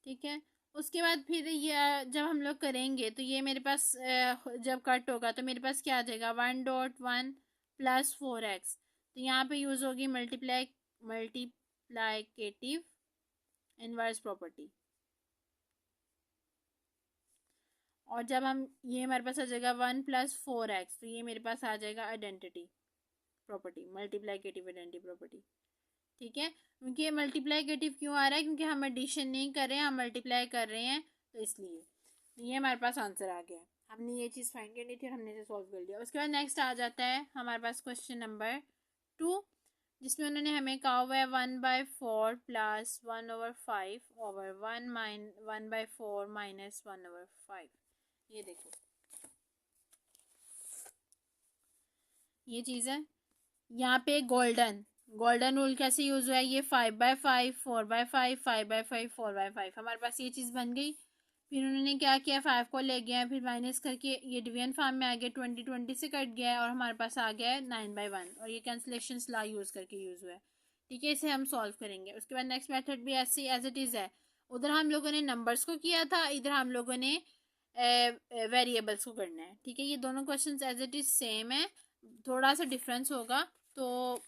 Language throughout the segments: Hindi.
ठीक है। उसके बाद फिर ये जब हम लोग करेंगे तो ये मेरे पास जब कट होगा तो मेरे पास क्या आ जाएगा 1.1 प्लस 4x। तो यहाँ पे यूज़ होगी मल्टीप्लाइकेटिव इनवर्स प्रॉपर्टी। और जब हम ये हमारे पास आ जाएगा 1 + 4x तो ये मेरे पास आ जाएगा identity property, multiplicative identity property. ठीक है, क्योंकि ये मल्टीप्लाइकेटिव क्यों आ रहा है, क्योंकि हम एडिशन नहीं कर रहे हैं, हम मल्टीप्लाई कर रहे हैं, तो इसलिए ये हमारे पास आंसर आ गया। हमने ये चीज़ फाइंड करनी थी और हमने इसे सॉल्व कर लिया। उसके बाद नेक्स्ट आ जाता है हमारे पास क्वेश्चन नंबर 2, जिसमें उन्होंने हमें कहा हुआ है 1/4 + 1/5/1/4 - 1/5। ये देखो ये चीज़ है। यहाँ पे गोल्डन गोल्डन रूल कैसे यूज़ हुआ है, ये 5/5 4/5 5/5 4/5 हमारे पास ये चीज़ बन गई। फिर उन्होंने क्या किया, 5 को ले गया, फिर माइनस करके ये डिवीजन फॉर्म में आ गया, 20 से कट गया है और हमारे पास आ गया है 9/1 और ये कैंसलेशन लॉ यूज़ करके यूज़ हुआ है। ठीक है, इसे हम सॉल्व करेंगे। उसके बाद नेक्स्ट मेथड भी ऐसे एज इट इज़ है। उधर हम लोगों ने नंबर्स को किया था, इधर हम लोगों ने वेरिएबल्स को करना है। ठीक है, ये दोनों question as it is same है, थोड़ा सा डिफरेंस होगा, तो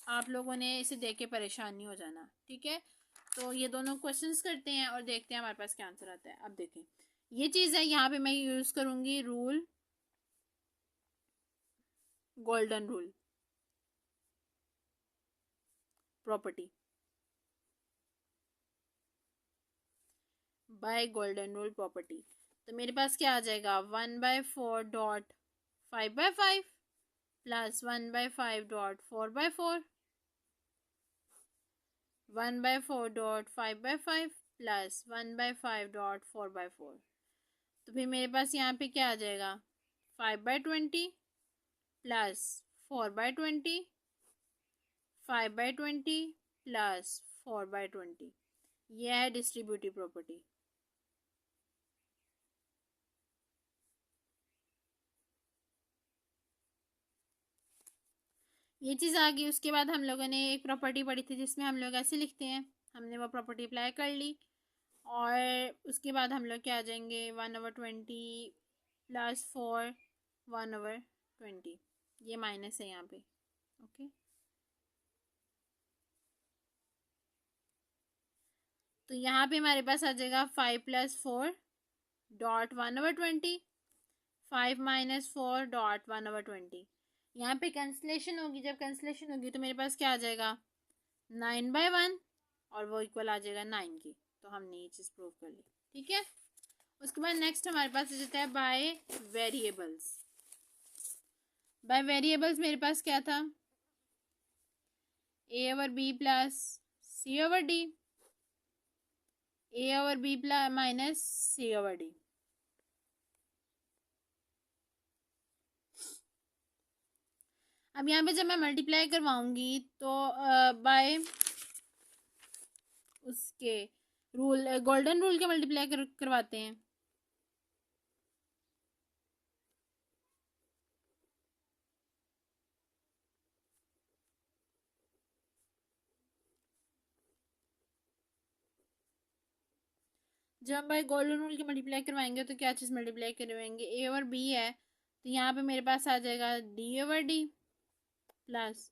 आप लोगों ने इसे देख के परेशान नहीं हो जाना। ठीक है, तो ये दोनों क्वेश्चंस करते हैं और देखते हैं हमारे पास क्या आंसर आता है। अब देखें ये चीज़ है, यहाँ पे मैं यूज़ करूँगी rule, golden rule property, by golden rule property. तो मेरे पास क्या आ जाएगा 1/4.5/5 + 1/5.4/4 1/4.5/5 + 1/5.4/4। तो फिर मेरे पास यहाँ पे क्या आ जाएगा 5/20 + 4/20 5/20 + 4/20। यह है डिस्ट्रीब्यूटिव प्रॉपर्टी। ये चीज़ आ गई। उसके बाद हम लोगों ने एक प्रॉपर्टी पढ़ी थी जिसमें हम लोग ऐसे लिखते हैं, हमने वो प्रॉपर्टी अप्लाई कर ली। और उसके बाद हम लोग क्या आ जाएंगे 1/20 + 4 1/20। ये माइनस है यहाँ पे। ओके, तो यहाँ पे हमारे पास आ जाएगा 5 + 4.1/20 5 - 4.1/20। यहाँ पे कैंसलेशन होगी, जब कैंसलेशन होगी तो मेरे पास क्या आ जाएगा 9/1 और वो इक्वल आ जाएगा 9 की। तो हमने ये चीज़ प्रूव कर ली। ठीक है, उसके बाद नेक्स्ट हमारे पास आ जाता है बाय वेरिएबल्स। बाय वेरिएबल्स मेरे पास क्या था a/b + c/d a/b - c/d। अब यहाँ पे जब मैं मल्टीप्लाई करवाऊंगी तो बाय उसके रूल गोल्डन रूल के मल्टीप्लाई करवाते हैं। जब हम बाय गोल्डन रूल के मल्टीप्लाई करवाएंगे तो क्या चीज़ मल्टीप्लाई करवाएंगे, a/b है तो यहाँ पे मेरे पास आ जाएगा d/d प्लस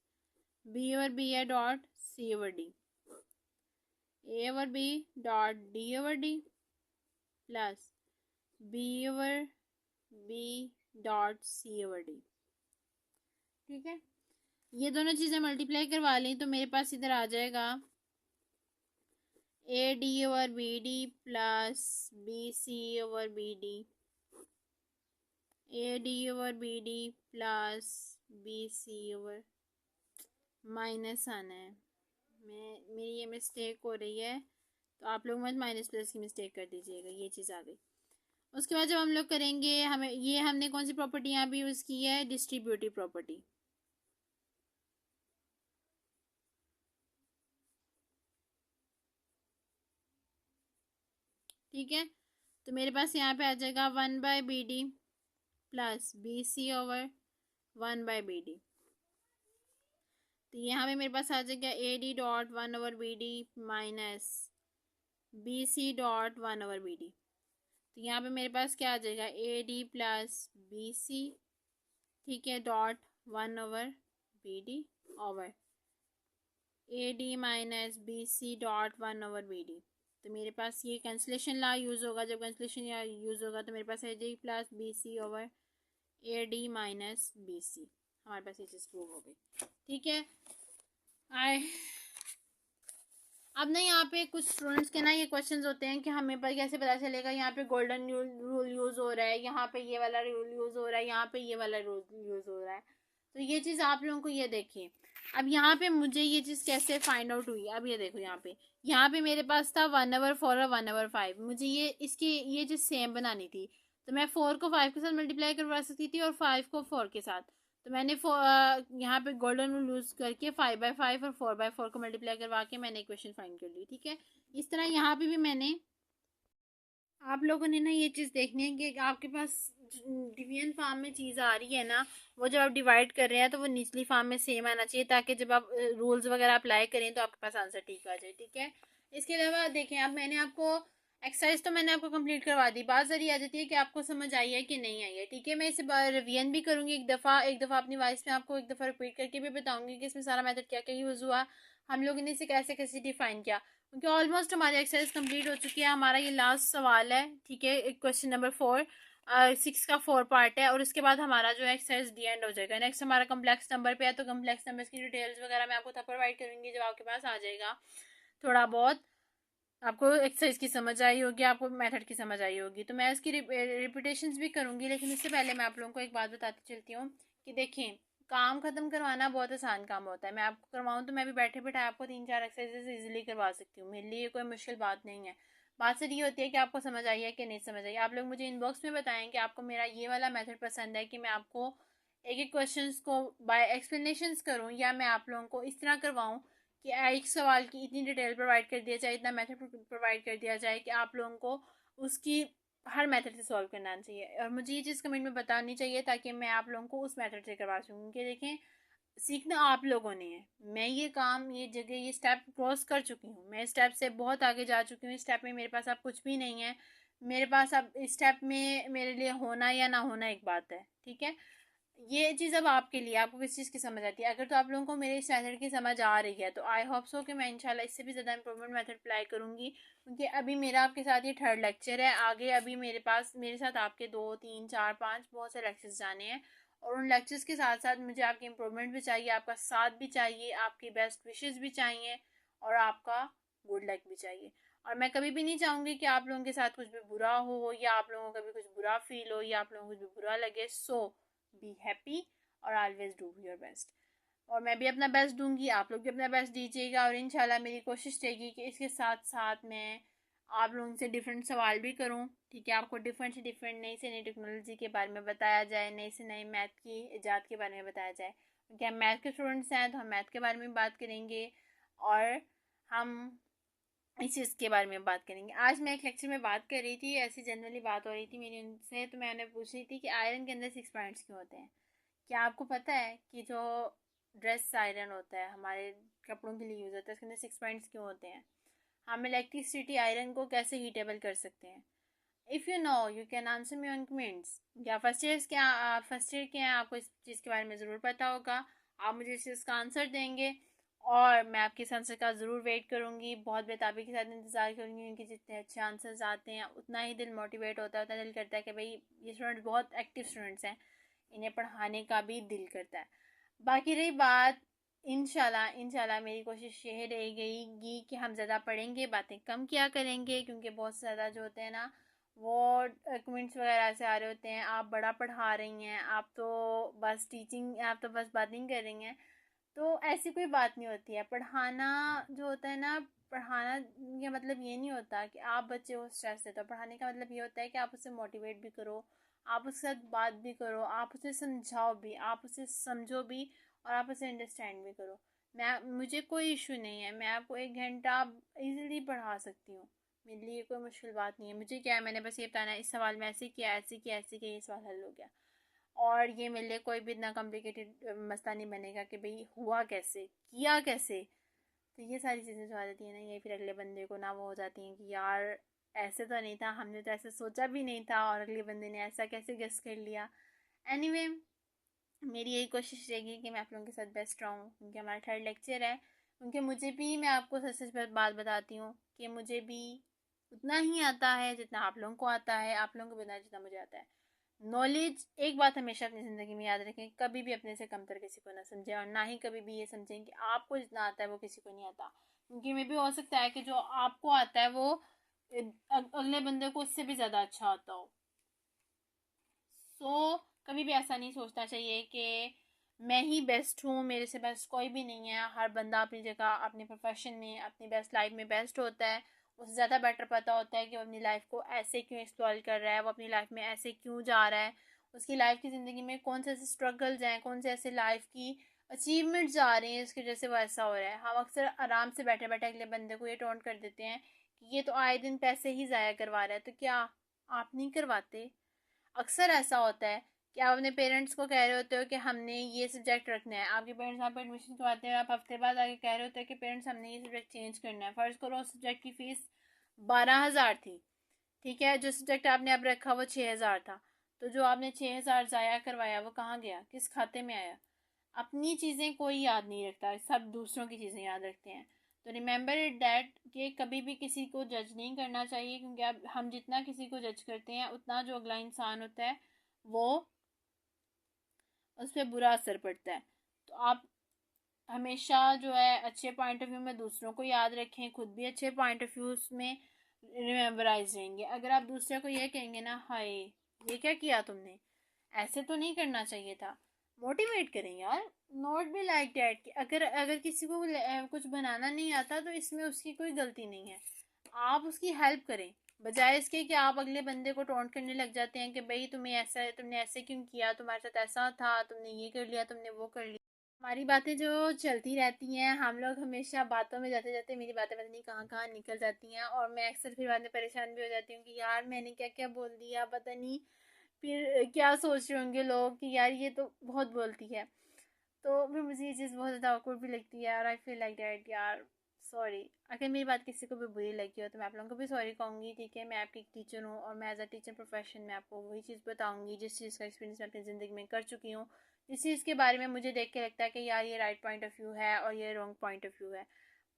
b/b है dot c/d a/b dot d/d plus b/b dot c/d। ठीक है, ये दोनों चीज़ें मल्टीप्लाई करवा ली तो मेरे पास इधर आ जाएगा AD/BD plus BC/BD AD/BD plus BC/ minus आना है। मेरी ये मिस्टेक हो रही है, तो आप लोग मत माइनस प्लस की मिस्टेक कर दीजिएगा। ये चीज़ आ गई। उसके बाद जब हम लोग करेंगे, हमें ये हमने कौन सी प्रॉपर्टी यहाँ पे यूज़ की है, डिस्ट्रीब्यूटिव प्रॉपर्टी। ठीक है, तो मेरे पास यहाँ पे आ जाएगा 1/BD प्लस BC/1/BD। तो यहाँ पे मेरे पास आ जाएगा AD dot 1/BD minus B C dot 1/BD। तो यहाँ पे मेरे पास क्या आ जाएगा, AD प्लस BC, ठीक है, dot 1/BD over AD minus BC dot 1/BD। तो मेरे पास ये कैंसलेशन ला यूज़ होगा, जब कैंसलेशन या यूज़ होगा तो मेरे पास AD plus BC over AD minus BC। हमारे पास ये चीज़ प्रूव हो गई, ठीक है। आए अब ना यहाँ पे कुछ स्टूडेंट्स के ना ये क्वेश्चंस होते हैं कि हमें पर कैसे पता चलेगा यहाँ पे गोल्डन रूल यूज़ हो रहा है, यहाँ पे ये वाला रूल यूज़ हो रहा है, यहाँ पे ये वाला रूल यूज़ हो रहा है। तो ये चीज़ आप लोगों को ये देखिए, अब यहाँ पे मुझे ये चीज़ कैसे फाइंड आउट हुई। अब ये देखो, यहाँ पे मेरे पास था 1/4 और 1/5। मुझे ये इसकी ये चीज़ सेम बनानी थी, तो मैं 4 को 5 के साथ मल्टीप्लाई करवा सकती थी और 5 को 4 के साथ। तो मैंने यहाँ पे गोल्डन रूल यूज़ करके 5/5 और 4/4 को मल्टीप्लाई करवा के मैंने इक्वेशन फाइंड कर ली, ठीक है। इस तरह यहाँ पे भी मैंने, आप लोगों ने ना ये चीज़ देखनी है कि आपके पास डिवीजन फॉर्म में चीज़ आ रही है ना, वो जब आप डिवाइड कर रहे हैं तो वो निचली फॉर्म में सेम आना चाहिए, ताकि जब आप रूल्स वगैरह अप्लाई करें तो आपके पास आंसर ठीक आ जाए, ठीक है। इसके अलावा देखें, अब मैंने आपको एक्सरसाइज तो मैंने आपको कंप्लीट करवा दी, बात जरी आ जाती है कि आपको समझ आई है कि नहीं आई है, ठीक है। मैं इसे रिवीजन भी करूँगी एक दफ़ा अपनी वॉइस में आपको एक दफ़ा रिपीट करके भी बताऊँगी कि इसमें सारा मेथड क्या क्या यूज़ हुआ, हम लोगों ने इसे कैसे कैसे डिफाइन किया, क्योंकि ऑलमोस्ट हमारी एक्सरसाइज कंप्लीट हो चुकी है। हमारा ये लास्ट सवाल है, ठीक है, क्वेश्चन नंबर 4, 6 का 4 पार्ट है, और उसके बाद हमारा जो है एक्सरसाइज डी एंड हो जाएगा। नेक्स्ट हमारा कम्प्लेक्स नंबर पे है, तो कम्प्लेक्स नंबर्स की डिटेल्स वगैरह मैं आपको तब प्रोवाइड करूँगी जब आपके पास आ जाएगा। थोड़ा बहुत आपको एक्सरसाइज की समझ आई होगी, आपको मेथड की समझ आई होगी, तो मैं इसकी रिपीटेशंस भी करूँगी। लेकिन उससे पहले मैं आप लोगों को एक बात बताती चलती हूँ कि देखें, काम ख़त्म करवाना बहुत आसान काम होता है। मैं आपको करवाऊँ तो मैं भी बैठे बैठे आपको 3-4 एक्सरसाइजेज ईजिली करवा सकती हूँ, मेरे लिए कोई मुश्किल बात नहीं है। बात सिर्फ ये होती है कि आपको समझ आई है कि नहीं समझ आई। आप लोग मुझे इनबॉक्स में बताएं कि आपको मेरा ये वाला मेथड पसंद है कि मैं आपको एक एक क्वेश्चन को बाय एक्सप्लेनेशंस करूँ, या मैं आप लोगों को इस तरह करवाऊँ कि एक सवाल की इतनी डिटेल प्रोवाइड कर दिया जाए, इतना मेथड प्रोवाइड कर दिया जाए कि आप लोगों को उसकी हर मेथड से सॉल्व करना चाहिए, और मुझे ये चीज़ कमेंट में बतानी चाहिए ताकि मैं आप लोगों को उस मेथड से करवा सकूँ। कि देखें, सीखना आप लोगों ने है, मैं ये काम, ये जगह, ये स्टेप क्रॉस कर चुकी हूँ, मैं स्टेप से बहुत आगे जा चुकी हूँ। इस स्टेप में मेरे पास अब कुछ भी नहीं है, मेरे पास अब इस स्टेप में मेरे लिए होना या ना होना एक बात है, ठीक है। ये चीज़ अब आपके लिए, आपको किस चीज़ की समझ आती है। अगर तो आप लोगों को मेरे इस मेथड की समझ आ रही है तो आई होप सो कि मैं इंशाल्लाह इससे भी ज़्यादा इंप्रूवमेंट मेथड अप्लाई करूँगी, क्योंकि अभी मेरा आपके साथ ये 3rd लेक्चर है। आगे अभी मेरे साथ आपके 2, 3, 4, 5 बहुत से लेक्चर्स जाने हैं, और उन लेक्चर्स के साथ साथ मुझे आपकी इंप्रूवमेंट भी चाहिए, आपका साथ भी चाहिए, आपकी बेस्ट विशेज़ भी चाहिए, और आपका गुड लक भी चाहिए। और मैं कभी भी नहीं चाहूँगी कि आप लोगों के साथ कुछ भी बुरा हो, या आप लोगों को कभी कुछ बुरा फील हो, या आप लोगों को कुछ भी बुरा लगे। सो बी हैप्पी और ऑलवेज डू योर बेस्ट, और मैं भी अपना बेस्ट दूंगी, आप लोग भी अपना बेस्ट दीजिएगा। और इंशाल्लाह मेरी कोशिश रहेगी कि इसके साथ साथ मैं आप लोगों से डिफरेंट सवाल भी करूं, ठीक है। आपको डिफरेंट से डिफरेंट नई से नई टेक्नोलॉजी के बारे में बताया जाए, नई से नई मैथ की ईजाद के बारे में बताया जाए, क्योंकि हम मैथ के स्टूडेंट्स हैं तो हम मैथ के बारे में बात करेंगे, और हम इस चीज़ के बारे में बात करेंगे। आज मैं एक लेक्चर में बात कर रही थी, ऐसी जनरली बात हो रही थी मेरी उनसे, तो मैंने पूछ रही थी कि आयरन के अंदर 6 पॉइंट्स क्यों होते हैं। क्या आपको पता है कि जो ड्रेस आयरन होता है, हमारे कपड़ों के लिए यूज़ होता है, उसके अंदर 6 पॉइंट्स क्यों होते हैं? हम इलेक्ट्रिसिटी आयरन को कैसे हीटेबल कर सकते हैं? If you know you can answer me on comments. या फर्स्ट ईयर के हैं, आपको इस चीज़ के बारे में ज़रूर पता होगा, आप मुझे इस चीज़ का आंसर देंगे, और मैं आपके इस आंसर का ज़रूर वेट करूँगी, बहुत बेताबी के साथ इंतज़ार करूँगी, क्योंकि जितने अच्छे आंसर्स आते हैं उतना ही दिल मोटिवेट होता है, उतना दिल करता है कि भाई ये स्टूडेंट बहुत एक्टिव स्टूडेंट्स हैं, इन्हें पढ़ाने का भी दिल करता है। बाकी रही बात, इंशाल्लाह मेरी कोशिश यह रहेगी कि हम ज़्यादा पढ़ेंगे, बातें कम किया करेंगे, क्योंकि बहुत ज़्यादा जो होते हैं ना वो कमेंट्स वगैरह से आ रहे होते हैं, आप बड़ा पढ़ा रही हैं, आप तो बस बातें कर रही हैं। तो ऐसी कोई बात नहीं होती है। पढ़ाना जो होता है ना, पढ़ाना का मतलब ये नहीं होता कि आप बच्चे को स्ट्रेस देते हो। पढ़ाने का मतलब ये होता है कि आप उसे मोटिवेट भी करो, आप उसके साथ बात भी करो, आप उसे समझाओ भी, आप उसे समझो भी, और आप उसे अंडरस्टैंड भी करो। मुझे कोई इशू नहीं है, मैं आपको 1 घंटा ईजिली पढ़ा सकती हूँ, मेरे लिए कोई मुश्किल बात नहीं है। मुझे क्या है, मैंने बस ये बताना है, इस सवाल में ऐसे किया, ऐसे किया, ऐसे किया, ये सवाल हल हो गया। और ये मेरे लिए कोई भी इतना कॉम्प्लिकेटेड मसला नहीं बनेगा कि भाई हुआ कैसे, किया कैसे। तो ये सारी चीज़ें जो आ जाती हैं ना, ये फिर अगले बंदे को ना वो हो जाती हैं कि यार ऐसे तो नहीं था, हमने तो ऐसे सोचा भी नहीं था और अगले बंदे ने ऐसा कैसे गेस कर लिया। एनीवे मेरी यही कोशिश रहेगी कि मैं आप लोगों के साथ बेस्ट रहूँ, क्योंकि हमारा थर्ड लेक्चर है। क्योंकि मुझे भी, मैं आपको सच सच बात बताती हूँ कि मुझे भी उतना ही आता है जितना आप लोगों को आता है, आप लोगों को भी उतना जितना मुझे आता है। नॉलेज, एक बात हमेशा अपनी ज़िंदगी में याद रखें, कभी भी अपने से कमतर किसी को ना समझें, और ना ही कभी भी ये समझें कि आपको जितना आता है वो किसी को नहीं आता। क्योंकि मे भी हो सकता है कि जो आपको आता है वो अगले बंदे को उससे भी ज़्यादा अच्छा आता हो। सो कभी भी ऐसा नहीं सोचना चाहिए कि मैं ही बेस्ट हूँ, मेरे से बेस्ट कोई भी नहीं है। हर बंदा अपनी जगह, अपने प्रोफेशन में, अपनी बेस्ट लाइफ में बेस्ट होता है। उसे ज़्यादा बेटर पता होता है कि वो अपनी लाइफ को ऐसे क्यों एक्सप्लोर कर रहा है, वो अपनी लाइफ में ऐसे क्यों जा रहा है, उसकी लाइफ की ज़िंदगी में कौन से ऐसे स्ट्रगल्स हैं, कौन से ऐसे लाइफ की अचीवमेंट्स आ रही हैं जिसकी वजह से वो ऐसा हो रहा है। हम अक्सर आराम से बैठे बैठे अगले बंदे को ये टोंट कर देते हैं कि ये तो आए दिन पैसे ही ज़ाया करवा रहा है। तो क्या आप नहीं करवाते? अक्सर ऐसा होता है कि आप अपने पेरेंट्स को कह रहे होते हो कि हमने ये सब्जेक्ट रखना है, आपके पेरेंट्स आप एडमिशन करवाते हैं, आप हफ्ते बाद आके कह रहे होते हैं कि पेरेंट्स हमने ये सब्जेक्ट चेंज करना है। फ़र्ज़ करो उस सब्जेक्ट की फ़ीस 12,000 थी, ठीक है, जो सब्जेक्ट आपने अब रखा वो 6,000 था। तो जो आपने 6,000 ज़ाया करवाया वो कहाँ गया, किस खाते में आया? अपनी चीज़ें कोई याद नहीं रखता, सब दूसरों की चीज़ें याद रखते हैं। तो रिमेंबर इट दैट कि कभी भी किसी को जज नहीं करना चाहिए, क्योंकि अब हम जितना किसी को जज करते हैं उतना जो अगला इंसान होता है वो, उस पर बुरा असर पड़ता है। तो आप हमेशा जो है अच्छे पॉइंट ऑफ व्यू में दूसरों को याद रखें, खुद भी अच्छे पॉइंट ऑफ व्यू में रिमेम्बराइज रहेंगे। अगर आप दूसरे को ये कहेंगे ना, हाय ये क्या किया तुमने, ऐसे तो नहीं करना चाहिए था, मोटिवेट करें यार। नॉट बी लाइक डैट कि अगर अगर किसी को कुछ बनाना नहीं आता तो इसमें उसकी कोई गलती नहीं है, आप उसकी हेल्प करें। बजाय इसके कि आप अगले बंदे को टोंट करने लग जाते हैं कि भाई तुम्हें ऐसा है, तुमने ऐसे क्यों किया, तुम्हारे साथ ऐसा था, तुमने ये कर लिया, तुमने वो कर लिया। हमारी बातें जो चलती रहती हैं, हम लोग हमेशा बातों में जाते जाते मेरी बातें पता नहीं कहाँ कहाँ निकल जाती हैं, और मैं अक्सर फिर बाद में परेशान भी हो जाती हूँ कि यार मैंने क्या क्या बोल दिया, पता नहीं फिर क्या सोच रहे होंगे लोग कि यार ये तो बहुत बोलती है। तो फिर मुझे ये चीज़ बहुत ज़्यादा awkward भी लगती है, और आई फील लाइक डैट यार सॉरी। अगर मेरी बात किसी को भी बुरी लगी हो तो मैं आप लोगों को भी सॉरी कहूँगी, ठीक है। मैं आपकी टीचर हूँ और मैं एज अ टीचर प्रोफेशन में आपको वही चीज़ बताऊँगी जिस चीज़ का एक्सपीरियंस मैं अपनी ज़िंदगी में कर चुकी हूँ, जिस चीज़ के बारे में मुझे देख के लगता है कि यार ये राइट पॉइंट ऑफ व्यू है और ये रॉन्ग पॉइंट ऑफ व्यू है।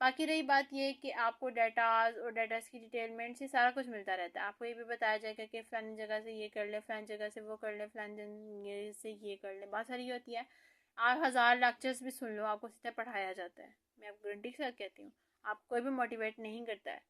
बाकी रही बात ये कि आपको डाटाज और डाटाज की डिटेलमेंट से सारा कुछ मिलता रहता है। आपको ये भी बताया जाएगा कि फ़लानी जगह से ये कर ले, फ़लानी जगह से वो कर ले, फ़लानी जगह से ये कर ले। बात सारी ये होती है, आप 1000 लेक्चर्स भी सुन लो, आपको सीधा पढ़ाया जाता है। मैं आपको गारंटी के साथ कहती हूँ, आप कोई भी मोटिवेट नहीं करता है।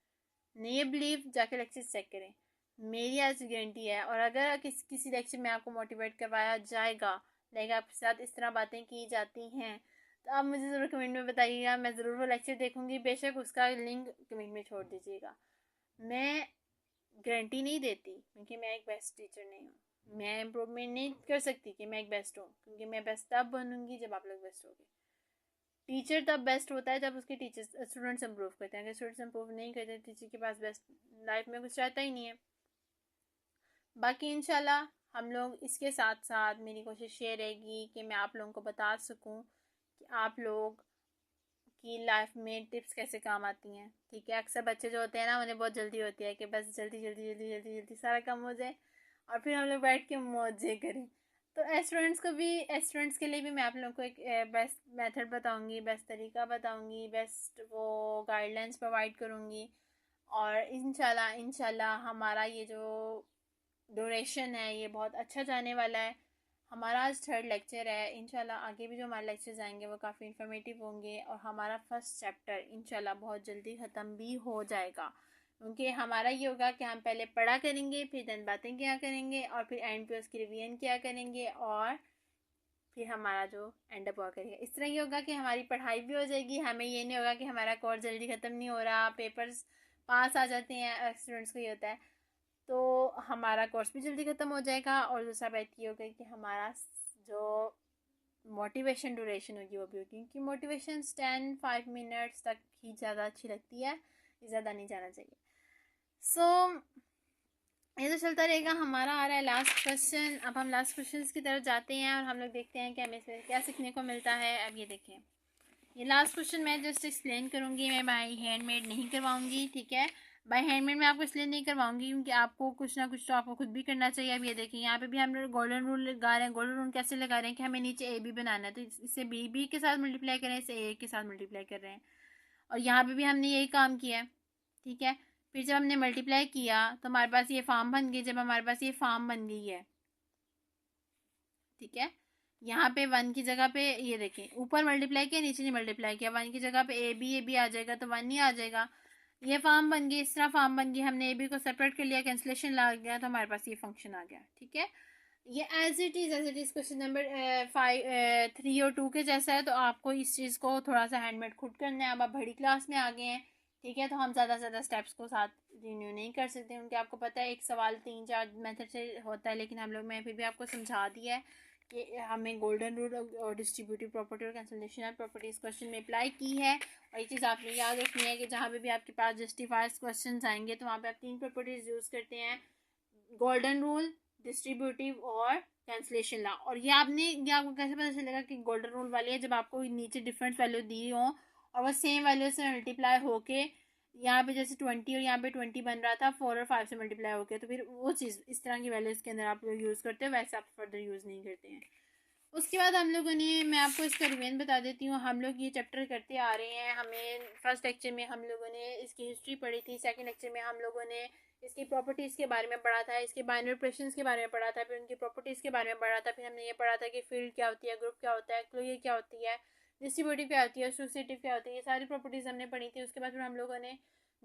नहीं बिलीव, जाके लेक्चर चेक करें, मेरी आज गारंटी है। और अगर किसी लेक्चर में आपको मोटिवेट करवाया जाएगा, लाइक आपके साथ इस तरह बातें की जाती हैं, तो आप मुझे ज़रूर कमेंट में बताइएगा, मैं ज़रूर वो लेक्चर देखूंगी। बेशक उसका लिंक कमेंट में छोड़ दीजिएगा। मैं गारंटी नहीं देती क्योंकि मैं एक बेस्ट टीचर नहीं हूँ, मैं इम्प्रूवमेंट नहीं कर सकती कि मैं एक बेस्ट हूँ, क्योंकि मैं बेस्ट तब बनूंगी जब आप लोग बेस्ट होगे। टीचर तब बेस्ट होता है जब उसके टीचर्स स्टूडेंट्स इंप्रूव करते हैं। अगर स्टूडेंट्स इंप्रूव नहीं करते, टीचर के पास बेस्ट लाइफ में कुछ रहता ही नहीं है। बाकी इंशाल्लाह हम लोग इसके साथ साथ, मेरी कोशिश ये रहेगी कि मैं आप लोगों को बता सकूं कि आप लोग की लाइफ में टिप्स कैसे काम आती हैं, ठीक है। अक्सर बच्चे जो होते हैं ना, उन्हें बहुत जल्दी होती है कि बस जल्दी जल्दी जल्दी जल्दी जल्दी सारा काम हो जाए और फिर हम लोग बैठ के मौजे करें। तो स्टूडेंट्स को भी, स्टूडेंट्स के लिए भी मैं आप लोगों को एक बेस्ट मेथड बताऊंगी, बेस्ट तरीका बताऊंगी, बेस्ट वो गाइडलाइंस प्रोवाइड करूंगी। और इंशाल्लाह इंशाल्लाह हमारा ये जो ड्यूरेशन है ये बहुत अच्छा जाने वाला है। हमारा आज थर्ड लेक्चर है, इंशाल्लाह आगे भी जो हमारे लेक्चर्स आएंगे वो काफ़ी इन्फॉर्मेटिव होंगे, और हमारा फर्स्ट चैप्टर इंशाल्लाह बहुत जल्दी ख़त्म भी हो जाएगा। क्योंकि हमारा ये होगा कि हम पहले पढ़ा करेंगे, फिर दिन बातें किया करेंगे, और फिर एंड पे उसकी रिवीजन किया करेंगे, और फिर हमारा जो एंड अप हुआ करेगा। इस तरह ये होगा कि हमारी पढ़ाई भी हो जाएगी, हमें ये नहीं होगा कि हमारा कोर्स जल्दी ख़त्म नहीं हो रहा, पेपर्स पास आ जाते हैं, स्टूडेंट्स को ये होता है। तो हमारा कोर्स भी जल्दी ख़त्म हो जाएगा, और दूसरा बात ये होगा कि हमारा जो मोटिवेशन ड्यूरेशन होगी वो भी होगी, क्योंकि मोटिवेशन 5 मिनट्स तक ही ज़्यादा अच्छी लगती है, ज़्यादा नहीं जाना चाहिए। सो ये तो चलता रहेगा। हमारा आ रहा है लास्ट क्वेश्चन। अब हम लास्ट क्वेश्चन की तरफ जाते हैं और हम लोग देखते हैं कि हमें इसमें क्या सीखने को मिलता है। अब ये देखें, ये लास्ट क्वेश्चन मैं जस्ट एक्सप्लेन करूँगी, मैं बाय हैंडमेड नहीं करवाऊँगी, ठीक है। बाय हैंडमेड मैं आपको इसलिए नहीं करवाऊँगी क्योंकि आपको कुछ ना कुछ तो आपको खुद भी करना चाहिए। अब ये देखिए यहाँ पे भी हम लोग गोल्डन रूल लगा रहे हैं। गोल्डन रूल कैसे लगा रहे हैं कि हमें नीचे ए बी बनाना है, तो इससे बी के साथ मल्टीप्लाई करें, इसे ए के साथ मल्टीप्लाई कर रहे हैं। और यहाँ पे भी हमने यही काम किया है, ठीक है। फिर जब हमने मल्टीप्लाई किया तो हमारे पास ये फॉर्म बन गई। जब हमारे पास ये फॉर्म बन गई है, ठीक है, यहाँ पे वन की जगह पे ये देखें ऊपर मल्टीप्लाई किया, नीचे नहीं मल्टीप्लाई किया, वन की जगह पे ए बी आ जाएगा तो वन ही आ जाएगा। ये फॉर्म बन गई, इस तरह फॉर्म बन गई। हमने ए बी को सेपरेट कर लिया, कैंसलेशन ला गया, तो हमारे पास ये फंक्शन आ गया, ठीक है। ये as it is question number 3 और 2 के जैसा है। तो आपको इस चीज़ को थोड़ा सा हैंडमेड खुद करना है। अब आप बड़ी क्लास में आ गए हैं, ठीक है, तो हम ज़्यादा से ज़्यादा स्टेप्स को साथ रिन्यू नहीं कर सकते क्योंकि आपको पता है एक सवाल 3-4 मेथड से होता है। लेकिन हम लोग मैं फिर भी आपको समझा दिया है कि हमें गोल्डन रूल और डिस्ट्रीब्यूटिव प्रॉपर्टी और कैंसलेशन प्रॉपर्टी इस क्वेश्चन में अप्लाई की है। और ये चीज़ आपने याद रखनी है कि जहाँ पे भी आपके पास जस्टिफाइज क्वेश्चन आएंगे तो वहाँ पे आप 3 प्रॉपर्टीज यूज़ करते हैं, गोल्डन रूल, डिस्ट्रीब्यूटिव और कैंसलेशन ला। और ये आपको कैसे पता चलेगा कि गोल्डन रूल वाली है? जब आपको नीचे डिफरेंट वैल्यू दी हो और वो सेम वैल्यू से मल्टीप्लाई होके यहाँ पे जैसे 20 और यहाँ पे 20 बन रहा था 4 और 5 से मल्टीप्लाई होके, तो फिर वो चीज़ इस तरह की वैल्यूज के अंदर आप लोग यूज़ करते हो, वैसे आप फर्दर यूज़ नहीं करते हैं। उसके बाद हम लोगों ने, मैं आपको इसका रिवीजन बता देती हूँ, हम लोग ये चैप्टर करते आ रहे हैं। हमें फर्स्ट लेक्चर में हम लोगों ने इसकी हिस्ट्री पढ़ी थी, सेकंड लेक्चर में हम लोगों ने इसकी प्रॉपर्टीज़ के बारे में पढ़ा था, इसके बाइनरी ऑपरेशंस के बारे में पढ़ा था, फिर उनकी प्रॉपर्टीज़ के बारे में पढ़ा था, फिर हमने ये पढ़ा था कि फील्ड क्या होती है, ग्रुप क्या होता है, क्लोजर क्या होती है, डिस्ट्रीब्यूटिव क्या होती है, एसोसिएटिव क्या होती है, ये सारी प्रॉपर्टीज़ हमने पढ़ी थी। उसके बाद फिर हम लोगों ने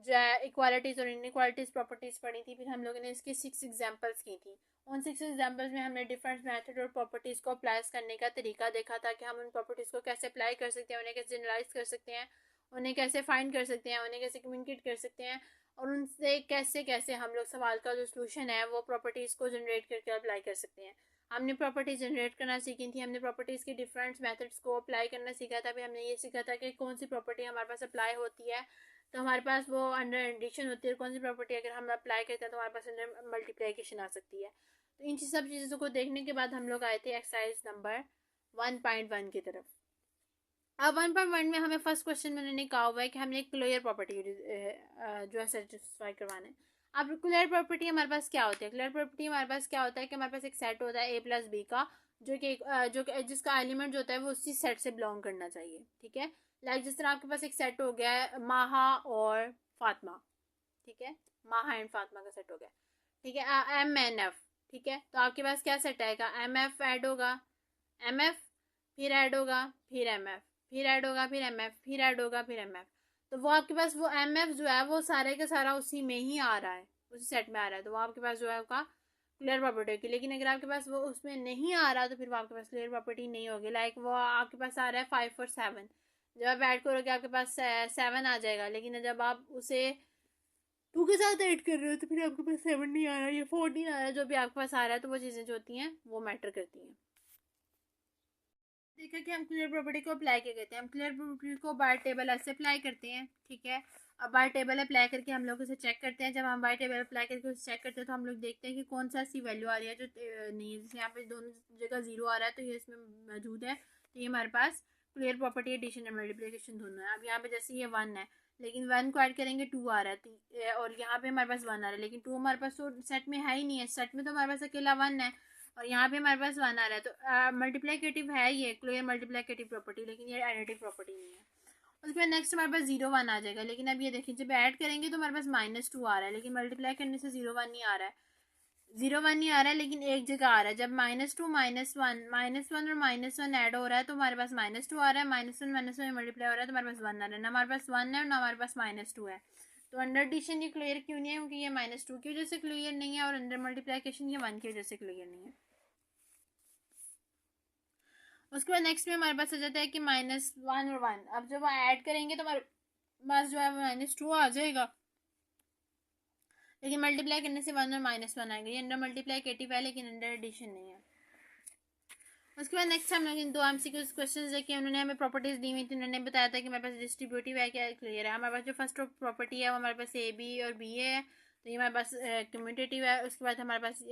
जो है इक्वालिटीज़ और इनइक्वालिटीज़ प्रॉपर्टीज़ पढ़ी थी। फिर हम लोगों ने इसकी 6 एग्जाम्पल्स की थी। उन 6 एग्जाम्पल्स में हमने डिफरेंट मेथड और प्रॉपर्टीज़ को अप्लाई करने का तरीका देखा था कि हम उन प्रॉपर्टीज़ को कैसे अप्लाई कर सकते हैं, उन्हें कैसे जनरलाइज कर सकते हैं, उन्हें कैसे फाइंड कर सकते हैं, उन्हें कैसे कम्युनिकेट कर सकते हैं, और उनसे कैसे कैसे हम लोग सवाल का जो सोल्यूशन है वो प्रॉपर्टीज़ को जनरेट करके अप्लाई कर सकते हैं। हमने प्रॉपर्टीज जनरेट करना सीखी थी, हमने प्रॉपर्टीज़ की डिफरेंट मेथड्स को अप्लाई करना सीखा था। फिर हमने ये सीखा था कि कौन सी प्रॉपर्टी हमारे पास अप्लाई होती है तो हमारे पास वो अंडर एडिशन होती है, कौन सी प्रॉपर्टी अगर हम अप्लाई करते हैं तो हमारे पास अंडर मल्टीप्लिकेशन आ सकती है। तो इन सब चीज़ों को देखने के बाद हम लोग आए थे एक्सरसाइज नंबर 1.1 की तरफ। अब 1.1 में हमें फर्स्ट क्वेश्चन में उन्होंने कहा हुआ है कि हमने क्लियर प्रॉपर्टी जो है सेटिस्फाई करवाना है। अब क्लियर प्रॉपर्टी हमारे पास क्या होती है? क्लियर प्रॉपर्टी हमारे पास क्या होता है कि हमारे पास एक सेट होता है A+B का, जिसका एलिमेंट जो होता है वो उसी सेट से बिलोंग करना चाहिए, ठीक है। लाइक जिस तरह आपके पास एक सेट हो गया है माहा और फातिमा, ठीक है, माहा एंड फातिमा का सेट हो गया, ठीक है, MNF, ठीक है। तो आपके पास क्या सेट आएगा? MF ऐड होगा, MF फिर ऐड होगा, फिर MF फिर ऐड होगा, फिर MF फिर ऐड होगा, फिर MF। तो वो आपके पास वो MF जो है वो सारे का सारा उसी में ही आ रहा है, उसी सेट में आ रहा है, तो वो आपके पास जो है उसका क्लियर प्रॉपर्टी होगी। लेकिन अगर आपके पास वो उसमें नहीं आ रहा तो फिर वो आपके पास क्लियर प्रॉपर्टी नहीं होगी। लाइक वो आपके पास आ रहा है 5 और 7, जब आप ऐड करोगे आपके पास 7 आ जाएगा, लेकिन जब आप उसे 2 के साथ ऐड कर रहे हो तो फिर आपके पास 7 नहीं आ रहा, ये 4 नहीं आ रहा, जो भी आपके पास आ रहा है। तो वो चीज़ें जो होती हैं वो मैटर करती हैं। देखा कि हम क्लियर प्रॉपर्टी को अप्लाई क्या कहते हैं। हम क्लियर प्रॉपर्टी को बार टेबल ऐसे अप्लाई करते हैं, ठीक है। अब बार टेबल अप्लाई करके हम लोग उसे चेक करते हैं। जब हम बार टेबल अप्लाई करके उसे चेक करते हैं तो हम लोग देखते हैं कि कौन सा सी वैल्यू आ रही है जो नहीं है। जैसे यहाँ पे दोनों जगह 0 आ रहा है तो ये इसमें मौजूद है, तो ये हमारे पास क्लियर प्रॉपर्टी एडिशन और मल्टीप्लिकेशन दोनों है। अब यहाँ पे जैसे ये 1 है, लेकिन 1 को ऐड करेंगे 2 आ रहा है, और यहाँ पे हमारे पास 1 आ रहा है, लेकिन 2 हमारे पास तो सेट में है ही नहीं है। सेट में तो हमारे पास अकेला 1 है और यहाँ पे हमारे पास 1 आ रहा है। तो मल्टीप्लिकेटिव है ये क्लियर मल्टीप्लिकेटिव प्रॉपर्टी, लेकिन ये एडिटिव प्रॉपर्टी नहीं है। उसके बाद नेक्स्ट हमारे पास 0 1 आ जाएगा। लेकिन अब ये देखिए जब ऐड करेंगे तो हमारे पास -2 आ रहा है, लेकिन मल्टीप्लाई करने से 0 1 नहीं आ रहा है। 0 1 नहीं आ रहा है, लेकिन एक जगह आ रहा है। जब -2 -1 और -1 ऐड हो रहा है तो हमारे पास -2 आ रहा है, -1 मल्टीप्लाई हो रहा है तो हमारे पास 1 आ रहा है। ना हमारे पास 1 है और ना हमारे पास -2 है। तो अंडर एडिशन ये क्लियर क्यों नहीं है? क्योंकि ये -2 की वजह से क्लियर नहीं है और अंडर मल्टीप्लिकेशन ये 1 की वजह से क्लियर नहीं है। उसके बाद नेक्स्ट में हमारे पास आ जाता है कि -1 और 1। अब जब ऐड करेंगे तो हमारे पास जो है -2 आ जाएगा, लेकिन मल्टीप्लाई करने से 1 और -1 आएगा। ये अंडर मल्टीप्लिकेटिव है लेकिन अंडर एडिशन नहीं है। उसके बाद नेक्स्ट हम लोग इन दो MCQ क्वेश्चन देखे। उन्होंने हमें प्रॉपर्टीज दी हुई थी। उन्होंने बताया था कि हमारे पास डिस्ट्रीब्यूटिव है, क्या क्लियर है। हमारे पास जो फर्स्ट प्रॉपर्टी है वो हमारे पास AB और BA है, तो ये हमारे पास कम्यूटेटिव है। उसके बाद हमारे पास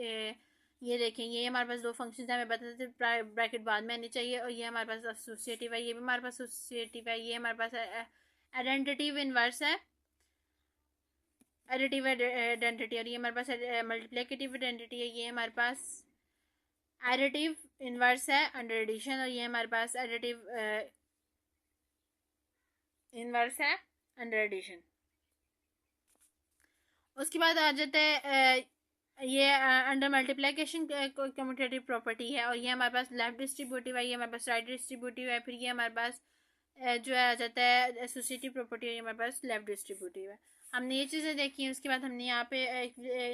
ये देखें, ये हमारे पास दो फंक्शन है, हमें बताते थे ब्रैकेट बाद में आनी चाहिए, और ये हमारे पास एसोसिएटिव है, ये भी हमारे पास एसोसिएटिव है, ये हमारे पास आइडेंटिटी इनवर्स है, एडिटिव आइडेंटिटी, और ये हमारे पास मल्टीप्लिकेटिव आइडेंटिटी है, ये हमारे पास एडिटिव इनवर्स है अंडर एडिशन, और ये हमारे पास एडिटिव इनवर्स है अंडर एडिशन। उसके बाद आ जाता है ये अंडर मल्टीप्लिकेशन कम्यूटेटिव प्रॉपर्टी है, और ये हमारे पास लेफ्ट डिस्ट्रीब्यूटिव है, ये हमारे पास राइट डिस्ट्रीब्यूटिव है, फिर ये हमारे पास जो है आ जाता है एसोसिएटिव प्रॉपर्टी है, ये हमारे पास लेफ्ट डिस्ट्रीब्यूटिव है। हमने ये चीज़ें देखी हैं। उसके बाद हमने यहाँ पे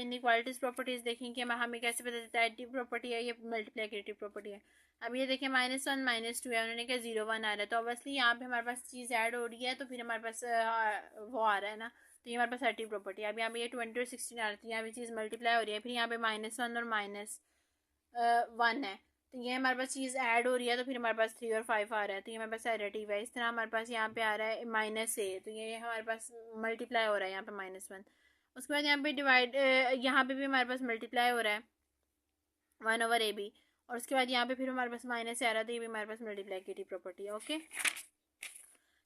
इनइक्वालिटीज प्रॉपर्टीज देखी कि हमें कैसे पता चलता है एडिटिव प्रॉपर्टी है, ये मल्टीप्लिकेटिव प्रॉपर्टी है। अब ये देखें -1 -2 है, उन्होंने कहा 0 1 आ रहा है, तो ऑब्वियसली यहाँ पे हमारे पास चीज़ ऐड हो रही है, तो फिर हमारे पास वो आ रहा है ना, तो ये हमारे पास एडिटिव प्रॉपर्टी है। अब यहाँ पे ये 20 और 16 आ रही है, यहाँ पे चीज़ मल्टीप्लाई हो रही है, फिर यहाँ पे -1 और -1 है, तो ये हमारे पास चीज़ ऐड हो रही है, तो फिर हमारे पास 3 और 5 आ रहा है, तो ये हमारे पास एडिटिव है। इस तरह हमारे पास यहाँ पे आ रहा है -a, तो ये हमारे पास मल्टीप्लाई हो रहा है यहाँ पे -1। उसके बाद यहाँ पे डिवाइड, यहाँ पे भी हमारे पास मल्टीप्लाई हो रहा है 1/ab, और उसके बाद यहाँ पे फिर हमारे पास माइनस आ रहा है, तो ये भी हमारे पास मल्टीप्लिकेटिव प्रॉपर्टी है। ओके,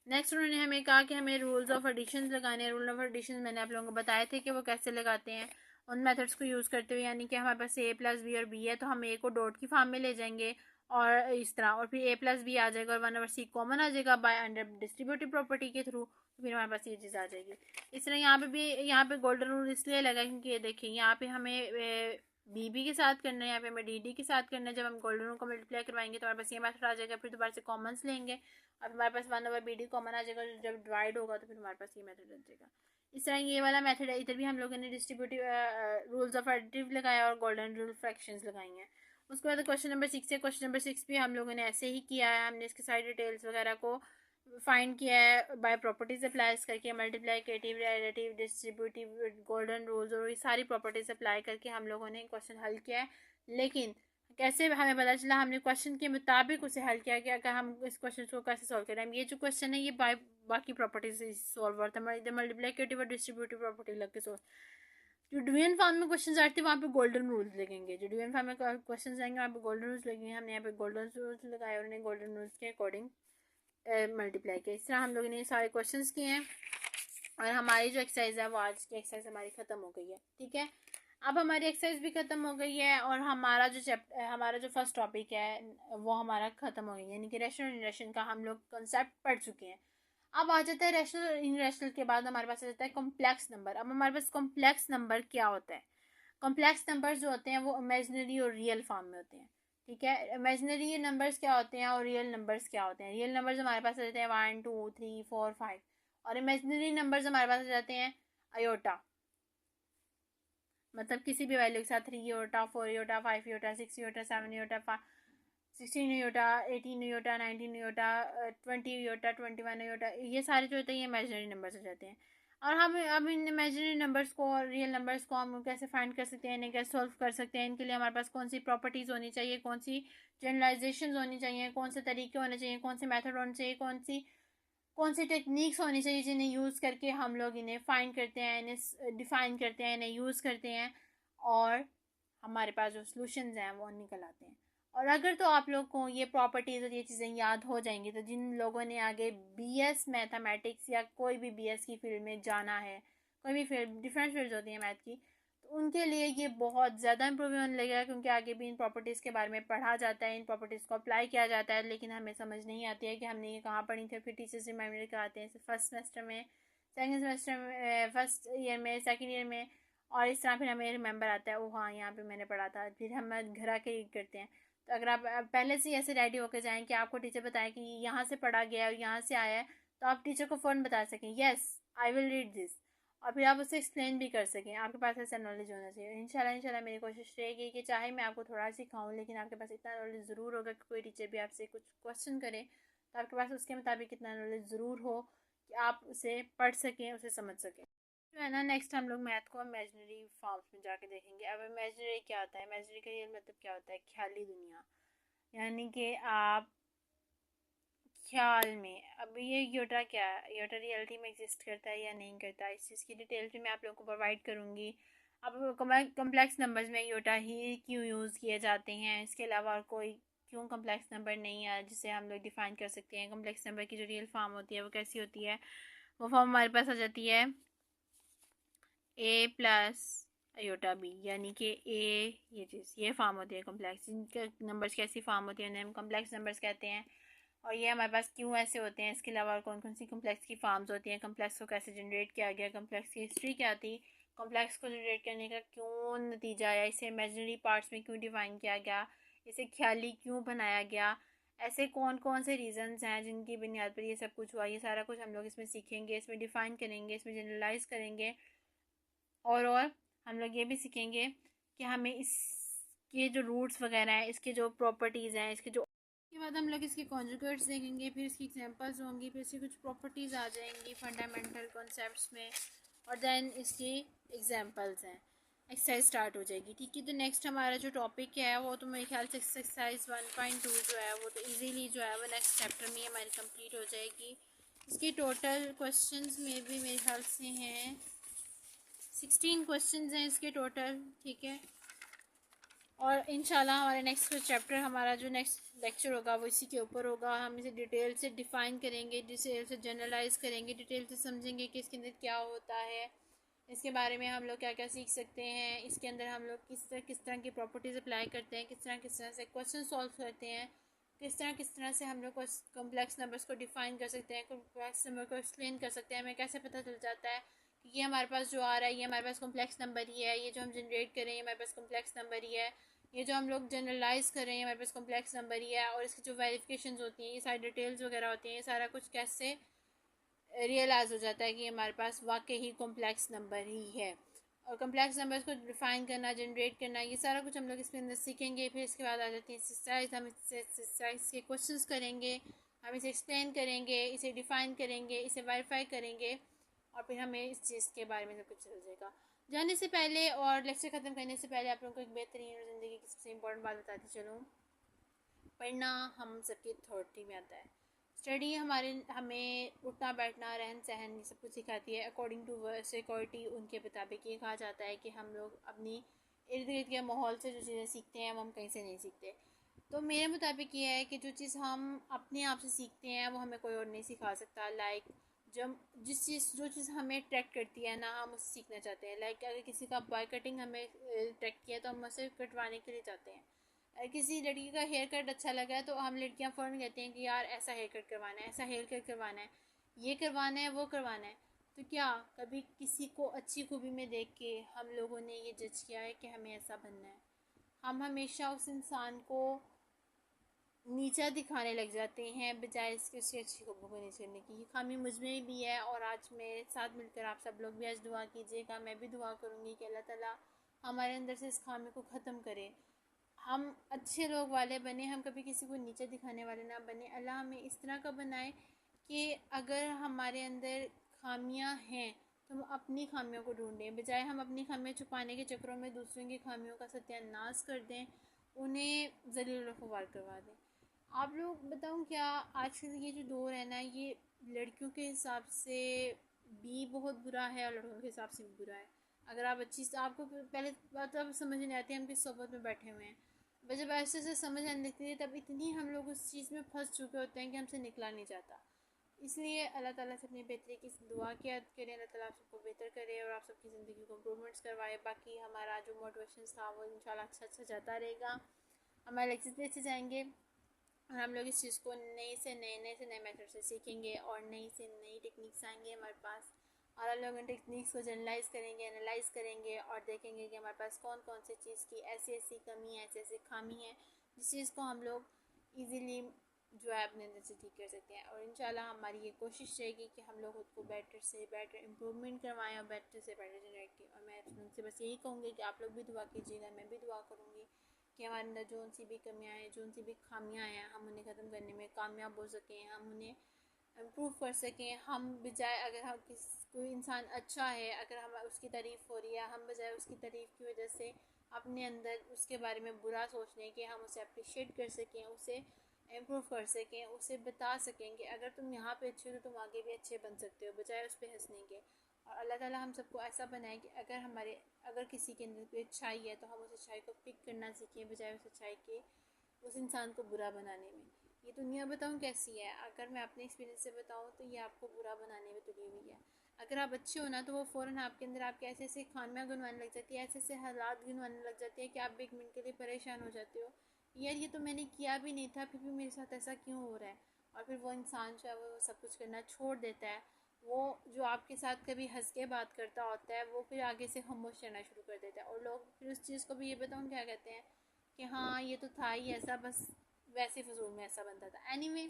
नेक्स्ट उन्होंने हमें कहा कि हमें रूल्स ऑफ एडिशन लगाने हैं। रूल ऑफ एडिशन मैंने आप लोगों को बताए थे कि वो कैसे लगाते हैं, उन मेथड्स को यूज़ करते हुए, यानी कि हमारे पास a + b और b है, तो हम a को डॉट की फॉर्म में ले जाएंगे और इस तरह, और फिर a + b आ जाएगा और 1/c कॉमन आ जाएगा बाय अंडर डिस्ट्रीब्यूटिव प्रॉपर्टी के थ्रू, तो फिर हमारे पास ये चीज़ आ जाएगी। इस तरह यहाँ पे भी, यहाँ पे गोल्डन रूल इसलिए लगा क्योंकि ये देखिए यहाँ पे हमें बीबी के साथ करना है, यहाँ पे हमें डी के साथ करना है। जब हम गोल्डन रूल को मल्टीप्लाई करवाएंगे तो हमारे पास ये मेथड आ जाएगा, फिर दोबारा से कॉमन्स लेंगे, अब हमारे पास 1/bd कॉमन आ जाएगा, जब डिवाइड होगा तो फिर हमारे पास ये मेथड आ जाएगा। इस तरह ये वाला मेथड है। इधर भी हम लोगों ने डिस्ट्रीब्यूटिव रूल्स ऑफ एडिटिव लगाया और गोल्डन रूल फ्रैक्शंस लगाई हैं। उसके बाद क्वेश्चन नंबर 6 है। क्वेश्चन नंबर 6 भी हम लोगों ने ऐसे ही किया है, हमने इसके सारी डिटेल्स वगैरह को फाइंड किया है बाय प्रॉपर्टीज अप्लाई करके, multiplicative, additive, distributive, golden rules और ये सारी प्रॉपर्टीज अप्लाई करके हम लोगों ने क्वेश्चन हल किया है। लेकिन कैसे हमें पता चला, हमने क्वेश्चन के मुताबिक उसे हल किया कि अगर हम इस क्वेश्चन को कैसे सॉल्व करें। ये जो क्वेश्चन है ये बाकी प्रॉपर्टीज सॉल्व होता है, इधर मल्टीप्लिकेटिव और डिस्ट्रीब्यूटिव प्रॉपर्टी लग के सॉल्व। जो डुएन फॉर्म में क्वेश्चन आते हैं वहाँ पे गोल्डन रूल्स लगेंगे, जो डुएन फॉर्म में क्वेश्चन आएंगे वहाँ पे गोल्डन रूल्स लगेंगे। हमने यहाँ पे गोल्डन रूल्स लगाए और उन्हें गोल्डन रूल्स के अकॉर्डिंग मल्टीप्लाई किया। इस तरह हम लोगों ने सारे क्वेश्चंस किए हैं और हमारी जो एक्सरसाइज है वो आज की एक्सरसाइज हमारी ख़त्म हो गई है। ठीक है, अब हमारी एक्सरसाइज भी ख़त्म हो गई है और हमारा जो फर्स्ट टॉपिक है वो हमारा ख़त्म हो गया, यानी कि रैशनल और इरेशनल का हम लोग कंसेप्ट पढ़ चुके हैं। अब आ जाता है रैशनल और इरेशनल के बाद हमारे पास आ जाता है कॉम्प्लेक्स नंबर। अब हमारे पास कॉम्प्लेक्स नंबर क्या होता है? कॉम्प्लेक्स नंबर्स जो होते हैं वो इमेजिनरी और रियल फॉर्म में होते हैं। ठीक है, इमेजिनरी नंबर्स क्या होते हैं और रियल नंबर्स क्या होते हैं? रियल नंबर्स हमारे पास आ जाते हैं 1 2 3 4 5, और इमेजिनरी नंबर्स हमारे पास आ जाते हैं आयोटा, मतलब किसी भी वैल्यू के साथ 3 iota 4 iota 5 iota 6 iota 7 iota 16 iota 18 iota 19 iota 20 iota 21 iota, ये सारे जो होते हैं ये इमेजिनरी नंबर्स हो जाते हैं। और हम अब इन इमेजिनरी नंबर्स को और रियल नंबर्स को हम कैसे फाइंड कर सकते हैं, इन्हें कैसे सॉल्व कर सकते हैं? इनके लिए हमारे पास कौन सी प्रॉपर्टीज़ होनी चाहिए, कौन सी जनरलाइजेशन होनी चाहिए, कौन से तरीके होने चाहिए, कौन से मेथड होने चाहिए, कौन सी टेक्निक्स होनी चाहिए जिन्हें यूज़ करके हम लोग इन्हें फाइंड करते हैं, इन्हें डिफ़ाइन करते हैं, इन्हें यूज़ करते हैं और हमारे पास जो सॉल्यूशंस हैं वो निकल आते हैं। और अगर तो आप लोग को ये प्रॉपर्टीज़ और ये चीज़ें याद हो जाएंगी, तो जिन लोगों ने आगे बीएस मैथमेटिक्स या कोई भी बीएस की फील्ड में जाना है, कोई भी फील्ड, डिफरेंट फील्ड्स होती हैं मैथ की, तो उनके लिए ये बहुत ज़्यादा इम्प्रूव होने लगेगा, क्योंकि आगे भी इन प्रॉपर्टीज़ के बारे में पढ़ा जाता है, इन प्रॉपर्टीज़ को अप्लाई किया जाता है, लेकिन हमें समझ नहीं आती है कि हमने ये कहाँ पढ़ी थी। फिर टीचर्स रिमाइंडर कराते हैं फर्स्ट सेमेस्टर में, सेकेंड सेमेस्टर में, फर्स्ट ईयर में, सेकेंड ईयर में, और इस तरह फिर हमें रिमेंबर आता है, ओ हाँ यहाँ पे मैंने पढ़ा था। फिर हम घर आके रीड करते हैं। तो अगर आप पहले से ही ऐसे रेडी होकर जाएँ कि आपको टीचर बताएं कि यहाँ से पढ़ा गया और यहाँ से आया है, तो आप टीचर को फ़ौरन बता सकें yes I will read this, और फिर आप उसे एक्सप्लेन भी कर सकें। आपके पास ऐसा नॉलेज होना चाहिए। इंशाल्लाह मेरी कोशिश रहेगी कि चाहे मैं आपको थोड़ा सिखाऊं, लेकिन आपके पास इतना नॉलेज ज़रूर होगा कि कोई टीचर भी आपसे कुछ क्वेश्चन करे तो आपके पास उसके मुताबिक इतना नॉलेज ज़रूर हो कि आप उसे पढ़ सकें, उसे समझ सकें। जो है ना, नेक्स्ट हम लोग मैथ को इमेजिनरी फॉर्म्स में जाके देखेंगे। अब इमेजिनरी क्या होता है? इमेजिनरी का रियल मतलब क्या होता है? ख्याली दुनिया, यानी कि आप ख्याल में। अब ये योटा क्या है? योटा रियलिटी में एग्जिस्ट करता है या नहीं करता, इस चीज़ की डिटेल्स भी मैं आप लोगों को प्रोवाइड करूँगी अब कम्प्लेक्स नंबर्स में योटा ही क्यों यूज़ किए जाते हैं, इसके अलावा और कोई क्यों कम्प्लेक्स नंबर नहीं है जिसे हम लोग डिफ़ाइन कर सकते हैं। कम्प्लेक्स नंबर की जो रियल फॉर्म होती है वो कैसी होती है, वो फॉर्म हमारे पास आ जाती है ए प्लस अयोटा बी, यानी कि ए, ये फॉर्म होती है कम्प्लेक्स। जिनके नंबर्स कैसी फॉर्म होती है उन्हें हम कम्प्लेक्स नंबर्स कहते हैं। और ये हमारे पास क्यों ऐसे होते हैं, इसके अलावा और कौन कौन सी कम्प्लेक्स की फॉर्म्स होती हैं, कम्प्लेक्स को कैसे जनरेट किया गया, कम्प्लेक्स की हिस्ट्री क्या थी, कम्प्लेक्स को जनरेट करने का क्यों नतीजा आया, इसे इमेजिनरी पार्ट्स में क्यों डिफाइन किया गया, इसे ख्याली क्यों बनाया गया, ऐसे कौन कौन से रीजंस हैं जिनकी बुनियाद पर ये सब कुछ हुआ, ये सारा कुछ हम लोग इसमें सीखेंगे, इसमें डिफ़ाइन करेंगे, इसमें जनरलाइज करेंगे। और हम लोग ये भी सीखेंगे कि हमें इसके जो रूट्स वगैरह हैं, इसके जो प्रॉपर्टीज़ हैं, इसके जो, उसके बाद हम लोग इसके कॉन्जुगेट्स देखेंगे, फिर इसकी एग्जांपल्स होंगी, फिर इसकी कुछ प्रॉपर्टीज़ आ जाएंगी फंडामेंटल कॉन्सेप्ट्स में, और देन इसकी एग्जांपल्स हैं। एक्सरसाइज स्टार्ट हो जाएगी। ठीक है, तो नेक्स्ट हमारा जो टॉपिक है वो तो मेरे ख्याल से एक्सरसाइज 1.2 जो है वो तो इजीली जो है वो नेक्स्ट चैप्टर में हमारी कंप्लीट हो जाएगी। इसके टोटल क्वेश्चंस में भी मेरे ख्याल से हैं 16 क्वेश्चंस हैं इसके टोटल। ठीक है, और इंशाल्लाह हमारे नेक्स्ट चैप्टर, हमारा जो नेक्स्ट लेक्चर होगा वो इसी के ऊपर होगा। हम इसे डिटेल से डिफ़ाइन करेंगे, डिटेल से जनरलाइज करेंगे, डिटेल से समझेंगे कि इसके अंदर क्या होता है, इसके बारे में हम लोग क्या क्या सीख सकते हैं, इसके अंदर हम लोग किस तरह की प्रॉपर्टीज़ अप्लाई करते हैं, किस तरह से क्वेश्चन सॉल्व करते हैं, किस तरह से हम लोग कम्प्लेक्स नंबर्स को डिफ़ाइन कर सकते हैं, कम्प्लेक्स नंबर को एक्सप्लेन कर सकते हैं। हमें कैसे पता चल जाता है कि ये हमारे पास जो आ रहा है ये हमारे पास कम्प्लेक्स नंबर ही है, ये जो हम जनरेट कर रहे हैं हमारे पास कम्प्लेक्स नंबर ही है, ये जो हम लोग जनरलाइज कर रहे हैं हमारे पास कम्प्लेक्स नंबर ही है। और इसकी जो वेरिफिकेशंस होती हैं, ये सारी डिटेल्स वगैरह होती हैं, ये सारा कुछ कैसे रियलाइज़ हो जाता है कि हमारे पास वाकई ही कॉम्प्लेक्स नंबर ही है। और कॉम्प्लेक्स नंबर्स को डिफ़ाइन करना, जनरेट करना, ये सारा कुछ हम लोग इसके अंदर सीखेंगे। फिर इसके बाद आ जाती है एक्सरसाइज। हम इससे एक्सरसाइज के क्वेश्चंस करेंगे, हम इसे एक्सप्लेन करेंगे, इसे डिफ़ाइन करेंगे, इसे वेरीफाई करेंगे, और फिर हमें इस चीज़ के बारे में सब कुछ चल जाएगा। जाने से पहले और लेक्चर ख़त्म करने से पहले आप लोगों को एक बेहतरीन ज़िंदगी की सबसे इम्पोर्टेंट बात बताती चलूँ। पढ़ना हम सबके अथॉरिटी में आता है। स्टडी हमें उठना बैठना रहन सहन ये सब कुछ सिखाती है। अकॉर्डिंग टू सिक्योरिटी उनके मुताबिक ये कहा जाता है कि हम लोग अपनी इर्द गिर्द के माहौल से जो चीज़ें सीखते हैं वो हम कहीं से नहीं सीखते। तो मेरे मुताबिक ये है कि जो चीज़ हम अपने आप से सीखते हैं वो हमें कोई और नहीं सिखा सकता। लाइक जब जो चीज़ हमें अट्रैक्ट करती है ना, हम उससे सीखना चाहते हैं। लाइक अगर किसी का बॉय कटिंग हमें अट्रैक्ट किया तो हम उसे कटवाने के लिए चाहते हैं। किसी लड़की का हेयर कट अच्छा लगा है तो हम लड़कियां फ़ौरन कहती हैं कि यार ऐसा हेयर कट करवाना है, ऐसा हेयर कट करवाना है, ये करवाना है, वो करवाना है। तो क्या कभी किसी को अच्छी खूबी में देख के हम लोगों ने ये जज किया है कि हमें ऐसा बनना है? हम हमेशा उस इंसान को नीचा दिखाने लग जाते हैं बजाय इसके उसकी अच्छी खूबी को नीचे करने की। ये खामी मुझ में भी है, और आज मेरे साथ मिलकर आप सब लोग भी आज दुआ कीजिएगा। मैं भी दुआ करूँगी कि अल्लाह ताला हमारे अंदर से इस खामी को ख़त्म करे, हम अच्छे लोग वाले बने, हम कभी किसी को नीचे दिखाने वाले ना बने। अल्लाह हमें इस तरह का बनाए कि अगर हमारे अंदर खामियां हैं तो हम अपनी खामियों को ढूंढें, बजाय हम अपनी खामियां छुपाने के चक्करों में दूसरों की खामियों का सत्यानाश कर दें, उन्हें जलील ख़वार करवा दें। आप लोग बताऊं क्या, आज के ये जो दौर है ना, ये लड़कियों के हिसाब से भी बहुत बुरा है और लड़कों के हिसाब से भी बुरा है। अगर आप अच्छी, आपको पहले बात तो अब समझ नहीं आती हम किस सोबत में बैठे हुए हैं, बस जब ऐसे से समझ आने लगती है तब इतनी हम लोग उस चीज़ में फंस चुके होते हैं कि हमसे निकला नहीं जाता। इसलिए अल्लाह ताला से अपनी बेहतरी की दुआ की याद करें, अल्लाह ताला आप सबको बेहतर करे और आप सबकी ज़िंदगी को इम्प्रूवमेंट्स करवाए। बाकी हमारा जो मोटिवेशन था वो इंशाल्लाह अच्छा जाता रहेगा, हमारे लेक्चर्स भी अच्छे जाएंगे, और हम लोग इस चीज़ को नए मेथड से सीखेंगे, और नई से नई टेक्निक्स आएंगे हमारे पास, और हम लोग उन टेक्निक्स को जनरलाइज करेंगे, एनालाइज करेंगे, और देखेंगे कि हमारे पास कौन कौन सी चीज़ की ऐसी ऐसी कमी है, ऐसी ऐसी खामी है जिस चीज़ को हम लोग ईज़िली जो है अपने अंदर से ठीक कर सकते हैं। और इंशाल्लाह हमारी ये कोशिश रहेगी कि हम लोग खुद को बेटर से बेटर इम्प्रूवमेंट करवाएं और बेटर से बेटर जनरेट की। और मैं उनसे बस यही कहूँगी कि आप लोग भी दुआ कीजिएगा, मैं भी दुआ करूँगी कि हमारे अंदर जो सी भी कमियाँ हैं, जो सी भी खामियाँ हैं, हम उन्हें ख़त्म करने में कामयाब हो सकें, हम उन्हें इम्प्रूव कर सकें। हम बजाय, अगर हम कोई इंसान अच्छा है, अगर हम उसकी तारीफ़ हो रही है, हम बजाय उसकी तारीफ़ की वजह से अपने अंदर उसके बारे में बुरा सोचने के, हम उसे अप्रिशिएट कर सकें, उसे इम्प्रूव कर सकें, उसे बता सकें कि अगर तुम यहाँ पे अच्छे हो तो तुम आगे भी अच्छे बन सकते हो, बजाय उस पर हंसने के। और अल्लाह ताला हम सबको ऐसा बनाए कि अगर किसी के अंदर कोई अच्छाई है तो हम उस अच्छाई को पिक करना सीखें, बजाय उस अच्छाई के उस इंसान को बुरा बनाने में। ये दुनिया बताऊँ कैसी है, अगर मैं अपने एक्सपीरियंस से बताऊँ तो ये आपको बुरा बनाने में तुली हुई है। अगर आप अच्छे हो ना तो वो फ़ौरन आपके अंदर आपके ऐसे ऐसे खामियां गिनवाने लग जाती है, ऐसे ऐसे हालात गिनवाने लग जाते हैं कि आप एक मिनट के लिए परेशान हो जाते हो, यार ये तो मैंने किया भी नहीं था फिर भी मेरे साथ ऐसा क्यों हो रहा है। और फिर वो इंसान जो है वो सब कुछ करना छोड़ देता है। वो जो आपके साथ कभी हंस के बात करता होता है वो फिर आगे से खामोश रहना शुरू कर देता है। और लोग फिर उस चीज़ को भी ये बताऊँ क्या कहते हैं कि हाँ ये तो था ही ऐसा, बस वैसे फजूल में ऐसा बनता था। एनीवे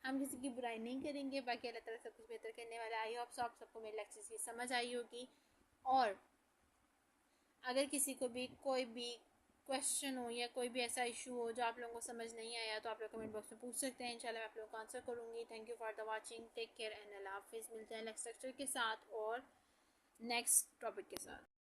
हम किसी की बुराई नहीं करेंगे, बाकी अल्लाह ताला सब कुछ बेहतर करने वाला है। आई होप सो आप सबको मेरी लेक्चर्स की समझ आई होगी। और अगर किसी को भी कोई भी क्वेश्चन हो या कोई भी ऐसा इशू हो जो आप लोगों को समझ नहीं आया तो आप लोग कमेंट बॉक्स में पूछ सकते हैं, इंशाल्लाह मैं आप लोगों को आंसर करूँगी। Thank you for the watching, take care and अल्लाह हाफिज़। मिलते हैं नेक्स्ट लेक्चर के साथ और नेक्स्ट टॉपिक के साथ।